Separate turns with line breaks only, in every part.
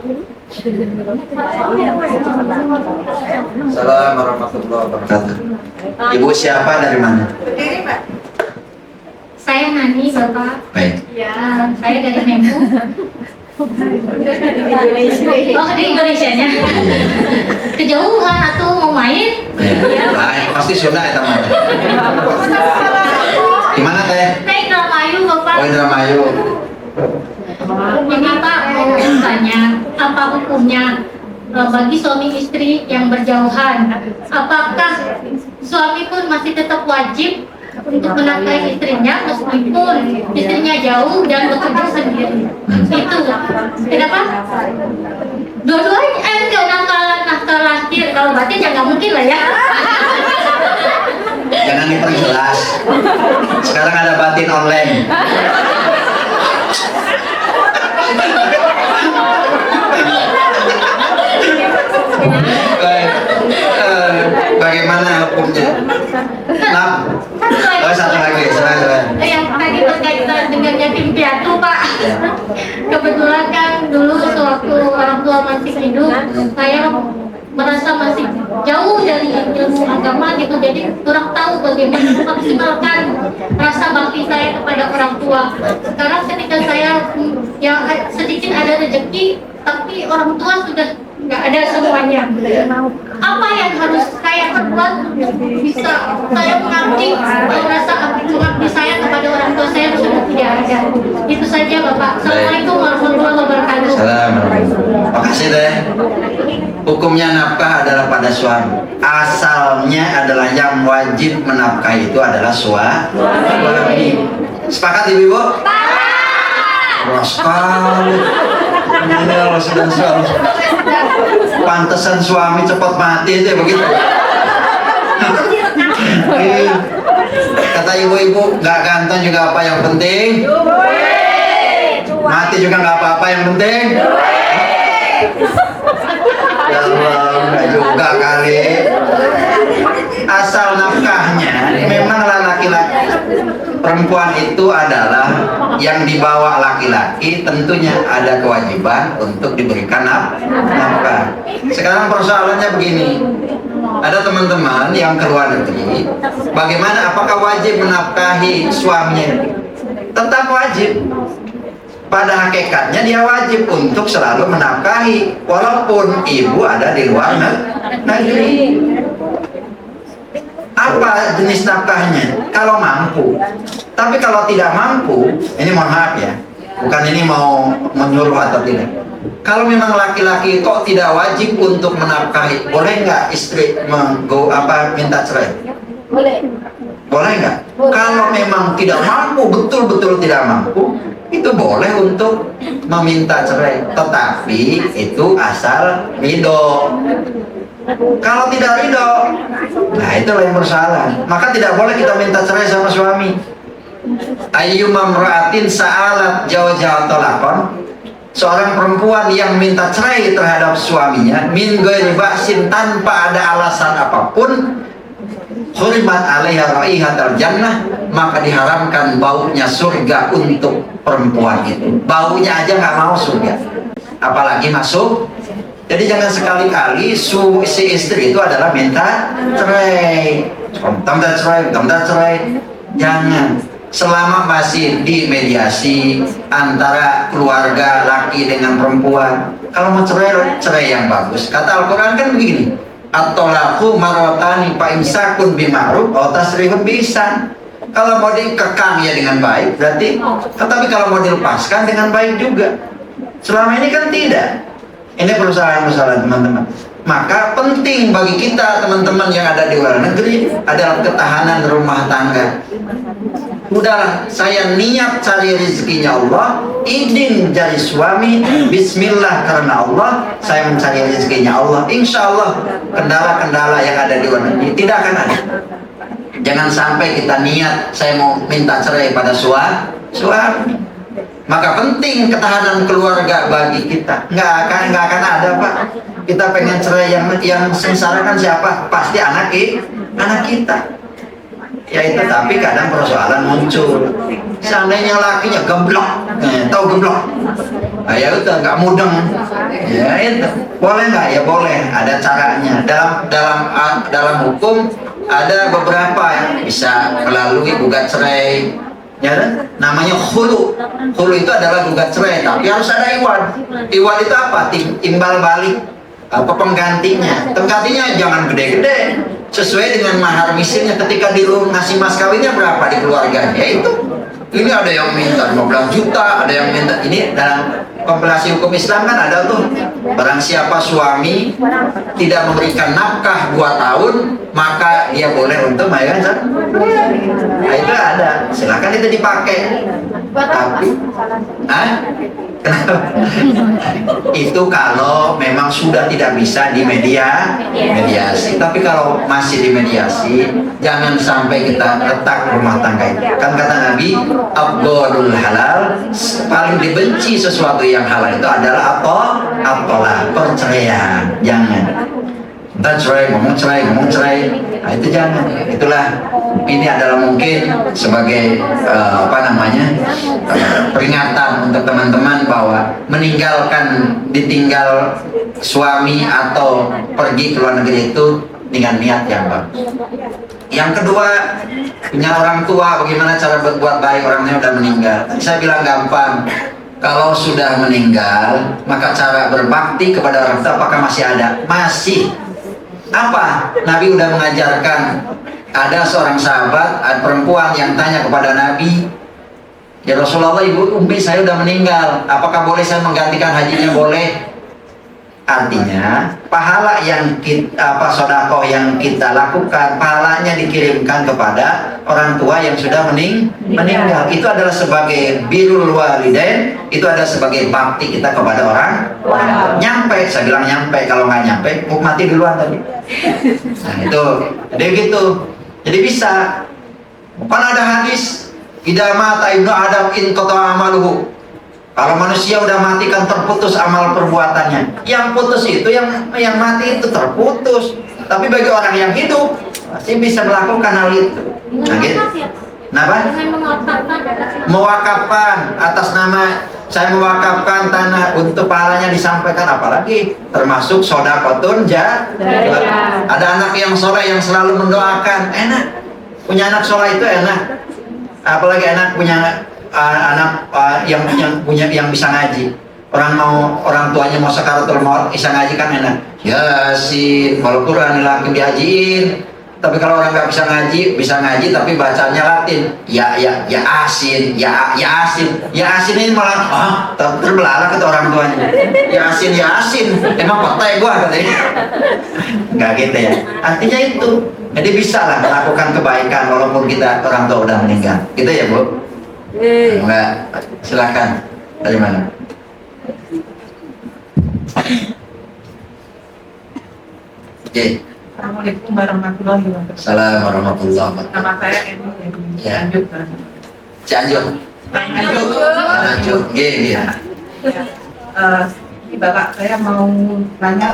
Assalamualaikum warahmatullahi wabarakatuh. Ibu siapa, dari mana?
Saya Nani, Bapak.
Baik.
Saya dari Memu. Oh, di Indonesia-nya. Kejauhan atau mau main?
Baik, pasti Sunda ya teman. Gimana teh?
Naik Indramayu, Bapak.
Oh, Indramayu.
Ini Pak, mau tanya, apa hukumnya bagi suami istri yang berjauhan? Apakah suami pun masih tetap wajib untuk menafkahi istrinya meskipun istrinya jauh dan bekerja sendiri? Itu kenapa? Dua-duanya enggak nafkah lahir. Kalau batin ya nggak mungkin lah ya.
Jangan diperjelas. Sekarang ada batin online. Baik. Bagaimana hukumnya? Nah, oh, satu lagi, silakan.
Yang tadi berkaitan dengan yatim piatu, Pak. Kebetulan kan dulu sewaktu orang tua masih hidup, saya merasa masih jauh dari ilmu agama gitu, jadi kurang tahu bagaimana memaksimalkan rasa bakti saya kepada orang tua. Sekarang ketika saya yang sedikit ada rezeki, tapi orang tua sudah nggak ada semuanya. Apa yang harus saya perbuat bisa saya mengabdi rasa mengabdi saya kepada orang tua saya sudah tidak ada. Itu saja, Bapak. Assalamualaikum warahmatullahi wabarakatuh.
Assalamualaikum. Makasih deh. Hukumnya nafkah adalah pada suami. Asalnya adalah yang wajib menafkahi itu adalah suami. Sepakat ibu-ibu? Sekali. Ini Allah sedang suami. Pantesan suami cepat mati itu begitu. Kata ibu-ibu, nggak ganteng juga apa yang penting. Mati juga nggak apa-apa yang penting. Ya Allah, nggak juga kali. Asal nafkahnya memanglah laki-laki. Perempuan itu adalah yang dibawa laki-laki, tentunya ada kewajiban untuk diberikan nafkah. Sekarang persoalannya begini, ada teman-teman yang ke luar negeri, bagaimana, apakah wajib menafkahi suaminya? Tetap wajib. Pada hakikatnya dia wajib untuk selalu menafkahi, walaupun ibu ada di luar negeri. Apa jenis nafkahnya? Kalau mampu. Tapi kalau tidak mampu, ini mohon maaf ya, bukan ini mau menyuruh atau tidak. Kalau memang laki-laki kok tidak wajib untuk menafkahi, boleh nggak istri minta cerai?
Boleh.
Boleh nggak? Kalau memang tidak mampu, betul-betul tidak mampu, itu boleh untuk meminta cerai. Tetapi itu asal ridho. Kalau tidak ridho, nah itu lain persoalan. Maka tidak boleh kita minta cerai sama suami. Ayyuma mra'atin sa'alat jawza talaqan, seorang perempuan yang minta cerai terhadap suaminya min ghairi ba'sin, tanpa ada alasan apapun, hurimat 'alaiha raihatul jannah, maka diharamkan baunya surga untuk perempuan itu. Baunya aja nggak mau surga, apalagi masuk. Jadi jangan sekali-kali si istri itu adalah minta cerai. Minta cerai. Jangan. Selama masih di mediasi antara keluarga laki dengan perempuan. Kalau mau cerai, cerai yang bagus. Kata Al-Quran kan begini, at-thalaqu marratani fa imsakun bima'ruf aw tasrihun biihsan. Kalau mau dikekang ya dengan baik, berarti. Tetapi kalau mau dilepaskan dengan baik juga. Selama ini kan tidak. Ini persoalan-persoalan teman-teman. Maka penting bagi kita teman-teman yang ada di luar negeri adalah ketahanan rumah tangga. Udahlah, saya niat cari rezekinya Allah, izin dari suami, bismillah karena Allah, saya mencari rezekinya Allah. Insya Allah kendala-kendala yang ada di luar negeri tidak akan ada. Jangan sampai kita niat saya mau minta cerai pada suami. Maka penting ketahanan keluarga bagi kita. Nggak akan ada, Pak. Kita pengen cerai, yang sengsara kan siapa? Pasti anak kita. Ya itu, tapi kadang persoalan muncul. Seandainya lakinya gemblok, tahu gemblok? Nah, ya itu nggak mudeng. Ya itu boleh nggak? Ya boleh. Ada caranya. Dalam hukum ada beberapa yang bisa melalui gugat cerai. Ya kan? Namanya khulu. Khulu itu adalah gugat cerai, tapi harus ada iwad. Iwad itu apa? Timbal balik. Apa penggantinya? Penggantinya jangan gede-gede, sesuai dengan mahar misilnya. Ketika ngasih mas kawinnya berapa di keluarganya, ya itu. Ini ada yang minta 15 juta, ada yang minta ini. Dalam kompilasi hukum Islam kan ada tuh, barang siapa suami tidak memberikan nafkah 2 tahun, maka dia boleh untuk bayar. Nah itu ada, silakan itu dipakai. Tapi kenapa? Itu kalau memang sudah tidak bisa mediasi. Tapi kalau masih dimediasi, jangan sampai kita retak rumah tangga itu. Kan kata Nabi, abghadul halal, paling dibenci sesuatu yang halal itu adalah apa? Perceraian. Jangan. Entah ngomong cerai. Nah, itu jangan. Itulah, ini adalah mungkin sebagai peringatan untuk teman-teman bahwa ditinggal suami atau pergi ke luar negeri itu dengan niat yang bagus. Yang kedua, punya orang tua, bagaimana cara berbuat baik orangnya udah meninggal. Saya bilang gampang. Kalau sudah meninggal, maka cara berbakti kepada orang tua apakah masih ada? Masih. Apa? Nabi udah mengajarkan. Ada seorang sahabat, ada perempuan yang tanya kepada Nabi, ya Rasulullah, ibu ummi saya udah meninggal, apakah boleh saya menggantikan hajinya? Boleh. Artinya pahala yang sedekah yang kita lakukan, pahalanya dikirimkan kepada orang tua yang sudah meninggal. Itu adalah sebagai birrul walidain, itu adalah sebagai bakti kita kepada orang. Nyampe, saya bilang nyampe. Kalau nggak nyampe, mati duluan tadi. Nah itu, jadi gitu. Jadi bisa. Kan ada hadis, idza mata ibnu adam in qata'a amaluhu. Kalau manusia udah mati kan terputus amal perbuatannya. Yang putus itu yang mati itu terputus. Tapi bagi orang yang hidup pasti bisa melakukan hal itu. Nah, gitu. Kenapa? Mewakafkan atas nama, saya mewakafkan tanah untuk pahalanya disampaikan, apalagi termasuk sodakotun jariyah. Ada anak yang soleh yang selalu mendoakan, enak. Punya anak soleh itu enak. Apalagi anak punya yang bisa ngaji. Orang tuanya mau sakaratul maut bisa ngaji kan enak. Yasin, walaupun Quran langsung dihajiin. Tapi kalau orang nggak bisa ngaji tapi bacanya Latin. Ya asin ini malah terbelalak kata orang tuanya. Ya asin, emang petai gua katanya. Nggak gitu ya. Artinya itu. Jadi bisa lah melakukan kebaikan walaupun kita orang tua udah meninggal. Gitu ya, Bu? Enggak, silakan. Dari mana? Oke.
Assalamualaikum warahmatullahi wabarakatuh.
Assalamualaikum warahmatullahi wabarakatuh.
Nama saya Eni dari
Cianjur. Cianjur. Iya.
Ini Bapak, saya mau tanya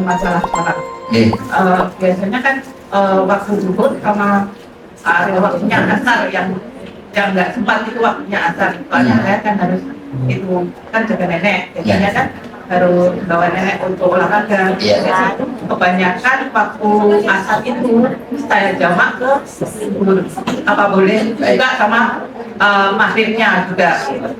masalah sholat. Biasanya kan waktu zuhur sama waktunya asar yang nggak sempat itu waktunya asar. Soalnya saya kan harus itu kan jaga nenek, jadinya kan harus bawa nenek untuk olahraga. Kebanyakan waktu asar itu saya jamak ke zuhur. Apa boleh juga sama maghribnya juga.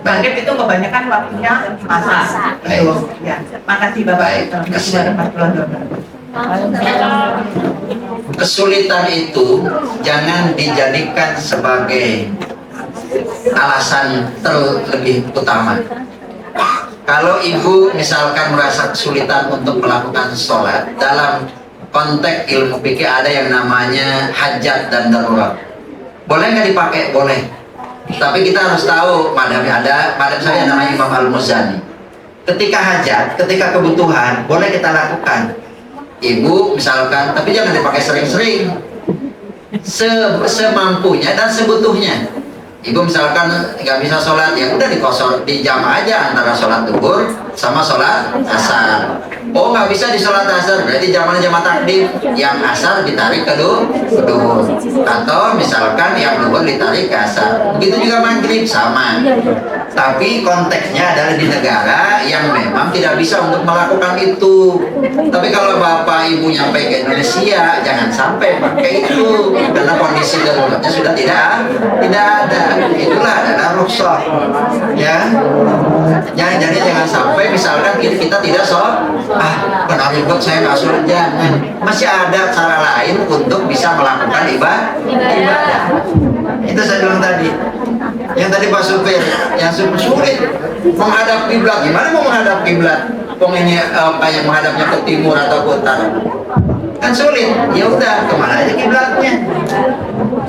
Maghrib itu kebanyakan waktunya asar. Ya, makasih Bapak.
Kesulitan itu jangan dijadikan sebagai alasan terlebih utama. Kalau ibu misalkan merasa kesulitan untuk melakukan sholat, dalam konteks ilmu fikih ada yang namanya hajat dan darurat. Boleh nggak dipakai? Boleh. Tapi kita harus tahu, madhab saya namanya Imam Al-Muzani. Ketika hajat, ketika kebutuhan, boleh kita lakukan. Ibu misalkan, tapi jangan dipakai sering-sering. Semampunya dan sebutuhnya. Ibu misalkan nggak bisa sholat, ya udah di jam aja antara sholat duhur sama sholat asar. Oh nggak nggak bisa di sholat asar, berarti jamaah takdim yang asar ditarik ke duhur, atau misalkan yang duhur ditarik ke asar. Begitu juga maghrib sama. Tapi konteksnya adalah di negara yang memang tidak bisa untuk melakukan itu. Tapi kalau bapak ibu nyampe ke Indonesia, jangan sampai pakai itu, karena kondisi daruratnya sudah tidak ada. Itulah adalah rukhsah, ya. Jadi jangan sampai misalkan kita tidak kena ribut saya nggak sholat, jangan. Masih ada cara lain untuk bisa melakukan ibadah. Itu saya bilang tadi. Yang tadi Pak Supir, yang sulit menghadap kiblat. Gimana mau menghadap kiblat? Ini kayak menghadapnya ke timur atau ke utara, kan sulit. Ya udah, kemana aja kiblatnya.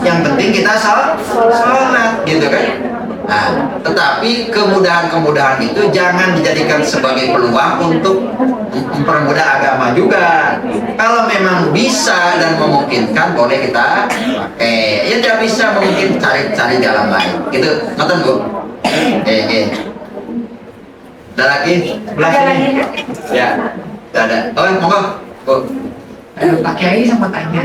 Yang penting kita sholat, gitu kan? Nah, tetapi kemudahan-kemudahan itu jangan dijadikan sebagai peluang untuk mempermudah agama juga. Kalau memang bisa dan memungkinkan, boleh kita pakai. Ya tidak bisa, mungkin cari jalan lain. Gitu, nonton Bu. Ada lagi? Sebelah sini. Ya, ada. Oh, monggo, Bu.
Pak Kiai sama tanya,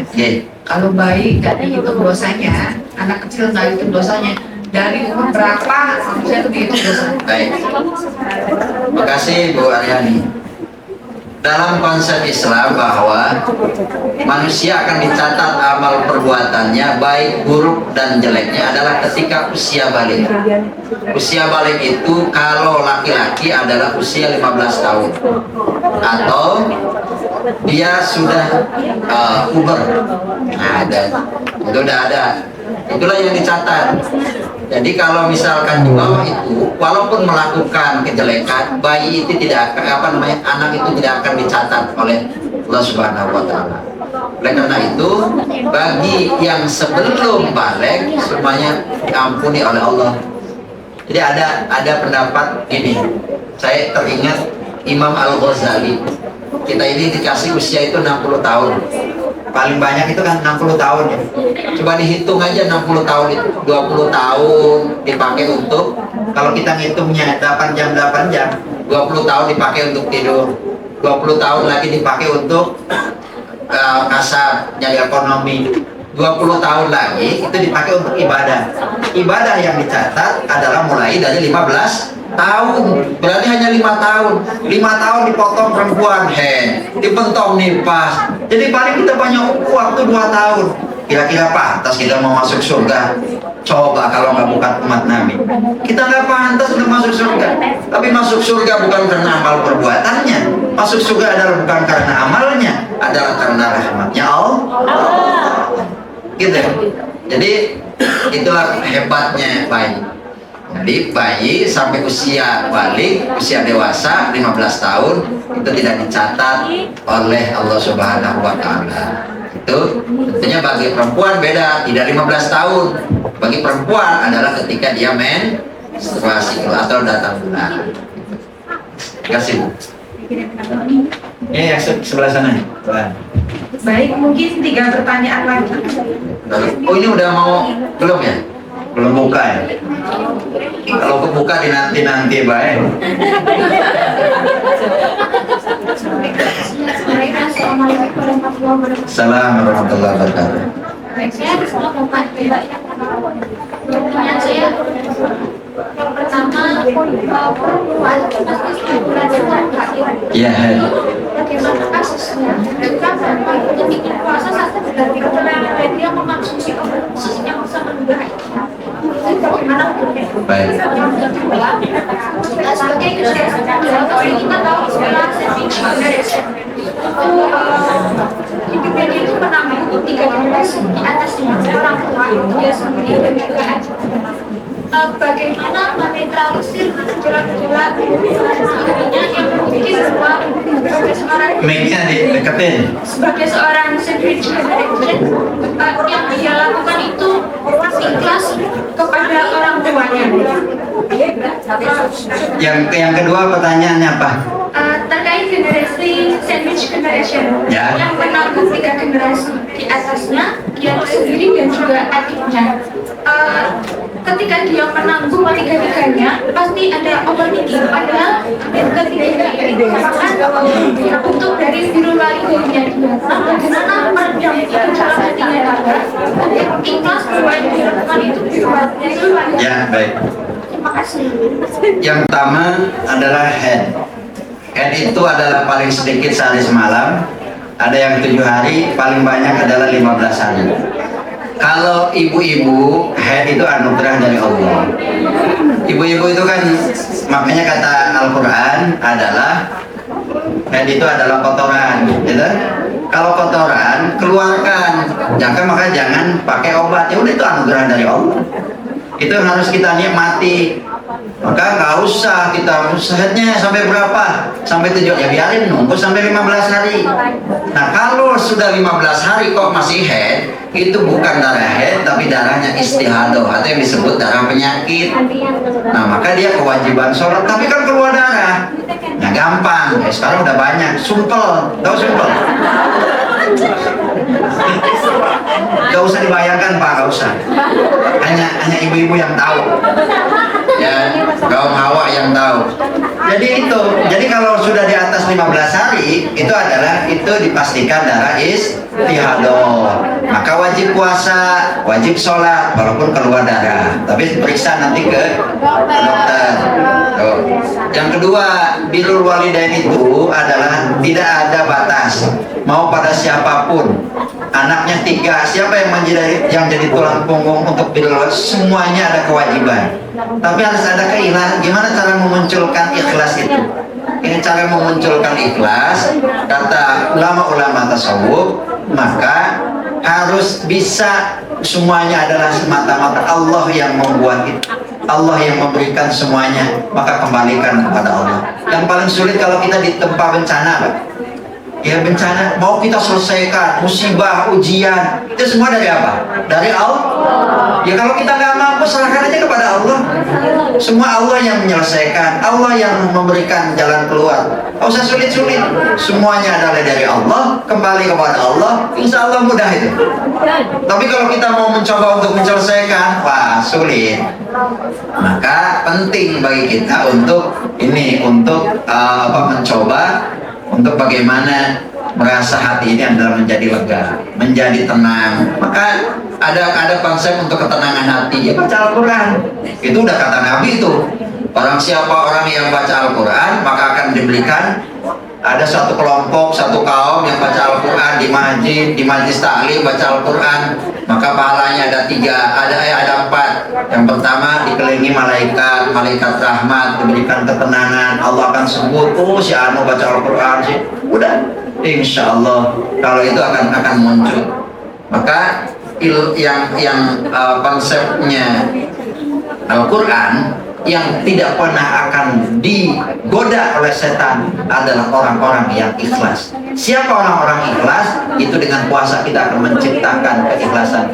kalau bayi nggak dihitung dosanya, anak kecil nggak dihitung dosanya, dari umur berapa harusnya itu dihitung dosanya?
Baik. Terima kasih Bu Aryani. Dalam konsep Islam bahwa manusia akan dicatat amal perbuatannya baik buruk dan jeleknya adalah ketika usia balik. Usia balik itu kalau laki-laki adalah usia 15 tahun atau dia sudah puber. Ada. Itu udah ada. Itulah yang dicatat. Jadi kalau misalkan di bawah itu, walaupun melakukan kejelekan, bayi itu tidak akan, anak itu tidak akan dicatat oleh Allah Subhanahu Wa Taala. Oleh karena itu, bagi yang sebelum balik semuanya diampuni oleh Allah. Jadi ada pendapat ini. Saya teringat Imam Al-Ghazali. Kita ini dikasih usia itu 60 tahun. Paling banyak itu kan 60 tahun ya. Coba dihitung aja 60 tahun itu 20 tahun dipakai untuk, kalau kita ngitungnya 8 jam 20 tahun dipakai untuk tidur, 20 tahun lagi dipakai untuk kasar, jaga ekonomi, 20 tahun lagi itu dipakai untuk ibadah. Ibadah yang dicatat adalah mulai dari 15 tahun, berarti hanya 5 tahun. 5 tahun dipotong perempuan, dipentong nih pas. Jadi paling kita banyak waktu 2 tahun. Kira-kira pantas kita mau masuk surga? Coba kalau nggak bukan umat Nabi, kita nggak pantas untuk masuk surga. Tapi masuk surga bukan karena amal perbuatannya. Masuk surga adalah bukan karena amalnya, adalah karena rahmatnya Allah. Gitu. Jadi itulah hebatnya bayi. Jadi bayi sampai usia balik, usia dewasa 15 tahun itu tidak dicatat oleh Allah Subhanahu Wa Taala. Itu tentunya bagi perempuan beda, tidak 15 tahun. Bagi perempuan adalah ketika dia menstruasi atau datang bulan. Terima kasih. Ini yang sebelah sana.
Baik, mungkin 3 pertanyaan lagi.
Oh, ini udah mau belum ya? Belum buka ya? Kalau kebuka di nanti baik. Assalamualaikum warahmatullahi wabarakatuh.
Pertanyaan saya yang pertama, perempuan pasti bulan
Iya.
bagaimana kasusnya? Ketika puasa satu bulan dan dia mengkonsumsi obat khusus yang bisa menunda bagaimana hukumnya?
Baik.
Yang kedua, sebagai kesehatan kita tahu sekolah hidupnya dia itu menanggung 3 generasi di atasnya orang tua dia sendiri dan juga bagaimana menetralisir gejolak-gejolak dirinya yang memiliki sebagai seorang
Mic-nya dideketin.
sebagai seorang sandwich generation yang dia lakukan itu ikhlas kepada orang tuanya.
Yang kedua pertanyaannya apa?
Terkait generasi sandwich generation
Ya.
yang menanggung 3 generasi di atasnya, dia sendiri dan juga adiknya. Ketika dia menanggung tiga-tiganya, pasti ada overthinking. Padahal ketiga-tiganya ini merupakan bentuk ikhlas supaya dihidupkan itu.
Ya, baik.
Terima kasih.
Yang pertama adalah head. Head itu adalah paling sedikit sehari semalam. Ada yang 7 hari, paling banyak adalah 15 hari. Kalau ibu-ibu, head itu anugerah dari Allah. Ibu-ibu itu kan, makanya kata Al-Quran adalah head itu adalah kotoran, gitu. Kalau kotoran, keluarkan. Maka jangan pakai obat. Ya udah, itu anugerah dari Allah. Itu yang harus kita nikmati. Maka nggak usah kita headnya sampai berapa, sampai 7, ya biarin nunggu sampai 15 hari. Nah kalau sudah 15 hari kok masih head, itu bukan darah head tapi darahnya istihadah atau yang disebut darah penyakit. Nah maka dia kewajiban sholat, tapi kan keluar darah. Nah gampang, sekarang udah banyak. Sumpel, tahu sumpel? Gak usah dibayangkan Pak, gak usah. Hanya ibu-ibu yang tahu. Ya, kaum hawa yang tahu. Jadi kalau sudah di atas 15 hari, itu dipastikan darah istihadah. Maka wajib puasa, wajib sholat walaupun keluar darah. Tapi periksa nanti ke dokter. Tuh. Yang kedua, birrul walidain itu adalah tidak ada batas. Mau pada siapapun. Anaknya 3, siapa yang jadi tulang punggung untuk birrul, semuanya ada kewajiban. Tapi harus ada keikhlasan. Gimana cara memunculkan ikhlas itu? Ini cara memunculkan ikhlas, kata ulama-ulama tasawuf, maka harus bisa semuanya adalah semata-mata Allah yang membuat itu. Allah yang memberikan semuanya, maka kembalikan kepada Allah. Yang paling sulit kalau kita ditempa bencana, Pak. Ya bencana mau kita selesaikan, musibah, ujian, itu semua dari apa? Dari Allah. Ya kalau kita nggak mampu, serahkan aja kepada Allah. Semua Allah yang menyelesaikan, Allah yang memberikan jalan keluar. Nggak usah sulit-sulit. Semuanya adalah dari Allah, kembali kepada Allah. Insya Allah mudah itu. Tapi kalau kita mau mencoba untuk menyelesaikan, wah sulit. Maka penting bagi kita untuk mencoba. Untuk bagaimana merasa hati ini adalah menjadi lega, menjadi tenang. Maka ada konsep untuk ketenangan hati. Ya baca Al-Quran. Itu udah kata Nabi itu. Barang siapa orang yang baca Al-Quran, maka akan diberikan ada satu kelompok, satu kaum yang baca Al-Quran di masjid, di majlis taklim baca Al-Quran, maka pahalanya ada 3, ada 4. Yang pertama dikelilingi malaikat, malaikat rahmat, diberikan ketenangan. Allah akan sebut, oh si Anu baca Al-Quran sih. Udah, insya Allah kalau itu akan muncul. Maka konsepnya Al-Quran yang tidak pernah akan digoda oleh setan adalah orang-orang yang ikhlas. Siapa orang-orang ikhlas? Itu dengan puasa kita akan menciptakan keikhlasan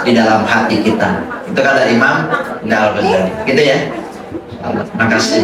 di dalam hati kita. Itu kata Imam Al-Ghazali. Gitu ya. Terima kasih.